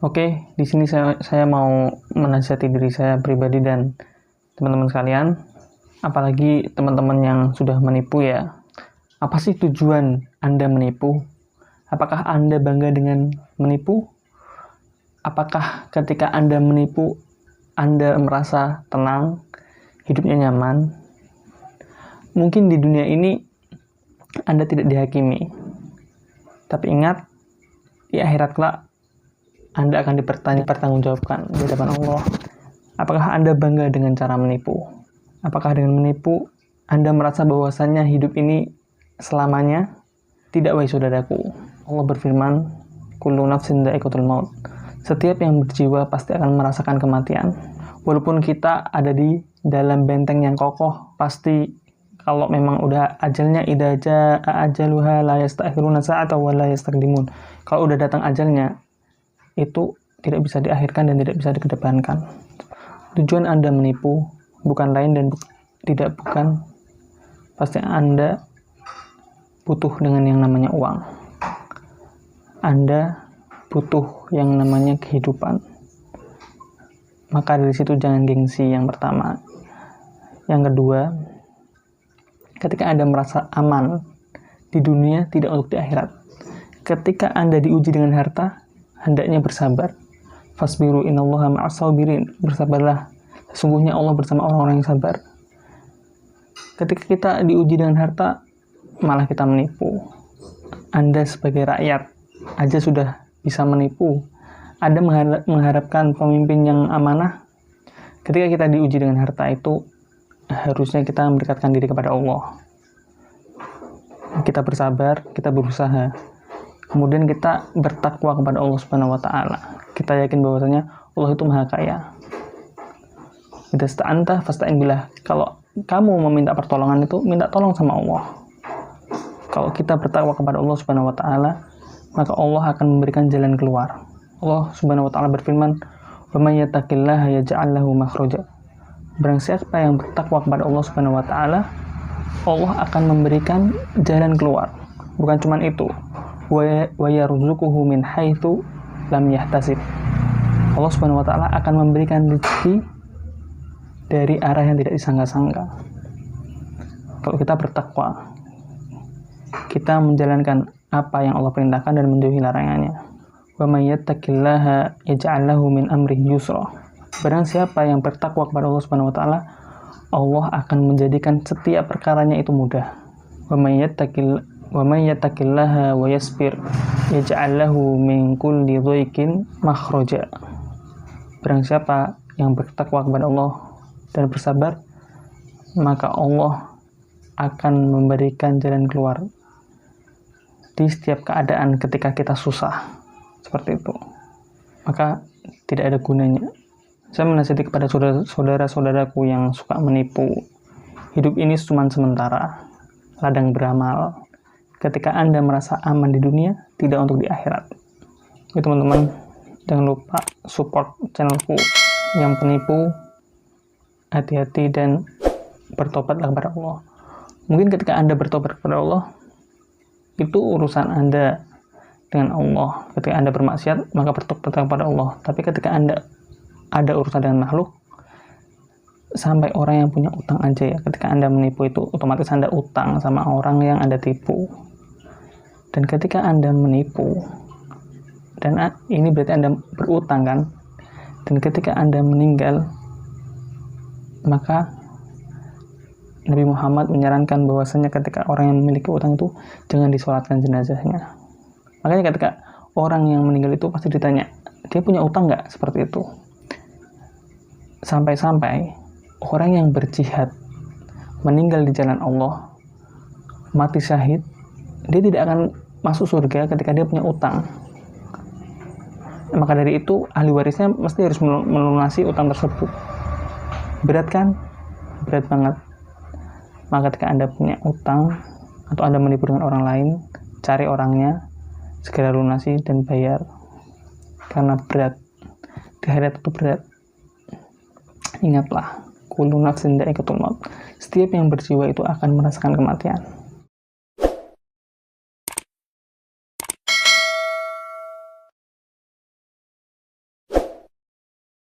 Oke, di sini saya mau menasihati diri saya pribadi dan teman-teman sekalian, apalagi teman-teman yang sudah menipu ya. Apa sih tujuan Anda menipu? Apakah Anda bangga dengan menipu? Apakah ketika Anda menipu, Anda merasa tenang, hidupnya nyaman? Mungkin di dunia ini Anda tidak dihakimi. Tapi ingat, di akhirat kelak Anda akan dipertanggungjawabkan di hadapan Allah. Apakah Anda bangga dengan cara menipu? Apakah dengan menipu Anda merasa bahwasannya hidup ini selamanya? Tidak, wahai saudaraku. Allah berfirman, kullu nafsin dha'iqatul maut. Setiap yang berjiwa pasti akan merasakan kematian. Walaupun kita ada di dalam benteng yang kokoh, pasti kalau memang udah ajalnya, idza jaa ajaluha la yastakhiruna sa'atan wa la yastaqdimun. Kalau udah datang ajalnya, itu tidak bisa diakhirkan dan tidak bisa dikedepankan. Tujuan Anda menipu bukan lain dan bukan pasti Anda butuh dengan yang namanya uang. Anda butuh yang namanya kehidupan. Maka dari situ jangan gengsi, yang pertama. Yang kedua, ketika Anda merasa aman di dunia, tidak untuk di akhirat. Ketika Anda diuji dengan harta, hendaknya bersabar. Fasbiru innallaha ma'as sabirin. Bersabarlah, sesungguhnya Allah bersama orang-orang yang sabar. Ketika kita diuji dengan harta, malah kita menipu. Anda sebagai rakyat aja sudah bisa menipu. Anda mengharapkan pemimpin yang amanah. Ketika kita diuji dengan harta itu, harusnya kita mendekatkan diri kepada Allah. Kita bersabar, kita berusaha. Kemudian kita bertakwa kepada Allah Subhanahu wa taala. Kita yakin bahwasanya Allah itu Maha Kaya. Idza sta'anta fasta'in billah. Kalau kamu meminta pertolongan itu, minta tolong sama Allah. Kalau kita bertakwa kepada Allah Subhanahu wa taala, maka Allah akan memberikan jalan keluar. Allah Subhanahu wa taala berfirman, "Wa may yattaqillaha yaj'al lahu makhraja." Barang siapa yang bertakwa kepada Allah Subhanahu wa taala, Allah akan memberikan jalan keluar. Bukan cuma itu, wa yarzuquhu min haitsu lam yahtasib. Allah Subhanahu wa taala akan memberikan rezeki dari arah yang tidak disangka-sangka. Kalau kita bertakwa, kita menjalankan apa yang Allah perintahkan dan menjauhi larangannya. Wa may yattaqillaha yaj'al lahu min amrihi yusra. Barang siapa yang bertakwa kepada Allah Subhanahu wa taala, Allah akan menjadikan setiap perkaranya itu mudah. Wa may yattaqillaha wa yasbir yaj'al lahu min kulli dhaiqin makhraja. Barang siapa yang bertakwa kepada Allah dan bersabar, maka Allah akan memberikan jalan keluar di setiap keadaan ketika kita susah. Seperti itu. Maka tidak ada gunanya. Saya menasihati kepada saudara-saudaraku yang suka menipu. Hidup ini cuma sementara. Ladang beramal. Ketika Anda merasa aman di dunia, tidak untuk di akhirat. Oke teman-teman, jangan lupa support channelku yang penipu. Hati-hati dan bertobatlah kepada Allah. Mungkin ketika Anda bertobat kepada Allah, itu urusan Anda dengan Allah. Ketika Anda bermaksiat, maka bertobatlah kepada Allah. Tapi ketika Anda ada urusan dengan makhluk, sampai orang yang punya utang aja ya, ketika Anda menipu itu otomatis Anda utang sama orang yang Anda tipu. Dan ketika Anda menipu, dan ini berarti Anda berutang kan, dan ketika Anda meninggal, maka Nabi Muhammad menyarankan bahwasanya ketika orang yang memiliki utang itu jangan disolatkan jenazahnya. Makanya ketika orang yang meninggal itu pasti ditanya, dia punya utang nggak? Seperti itu. Sampai-sampai orang yang berjihad meninggal di jalan Allah, mati syahid, dia tidak akan masuk surga ketika dia punya utang. Maka dari itu ahli warisnya mesti harus melunasi utang tersebut. Berat kan? Berat banget. Maka ketika Anda punya utang atau Anda menipu dengan orang lain, cari orangnya, segera lunasi dan bayar. Karena berat. Di akhirat itu berat. Ingatlah, kullu nafsin dha'iqatul maut. Setiap yang berjiwa itu akan merasakan kematian.